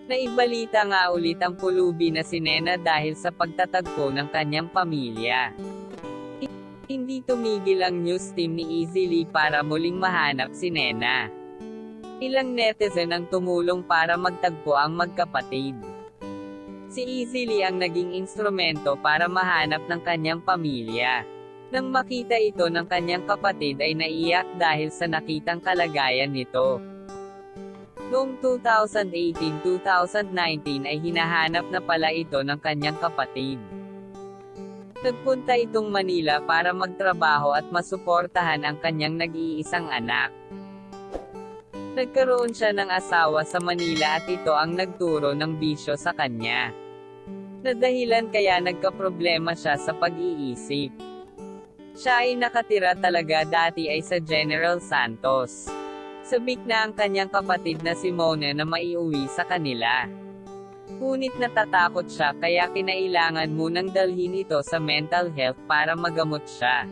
Naibalita nga ulit ang pulubi na si Nena dahil sa pagtatagpo ng kanyang pamilya. Hindi tumigil ang news team ni Easily para muling mahanap si Nena. Ilang netizen ang tumulong para magtagpo ang magkapatid. Si Easily ang naging instrumento para mahanap ng kanyang pamilya. Nang makita ito ng kanyang kapatid ay naiyak dahil sa nakitang kalagayan nito. Noong 2018-2019 ay hinahanap na pala ito ng kanyang kapatid. Nagpunta itong Manila para magtrabaho at masuportahan ang kanyang nag-iisang anak. Nagkaroon siya ng asawa sa Manila at ito ang nagturo ng bisyo sa kanya. Na dahilan kaya nagkaproblema siya sa pag-iisip. Siya ay nakatira talaga dati ay sa General Santos. Sabik na ang kanyang kapatid na si Mona na maiuwi sa kanila. Ngunit natatakot siya kaya kinailangan munang dalhin ito sa mental health para magamot siya.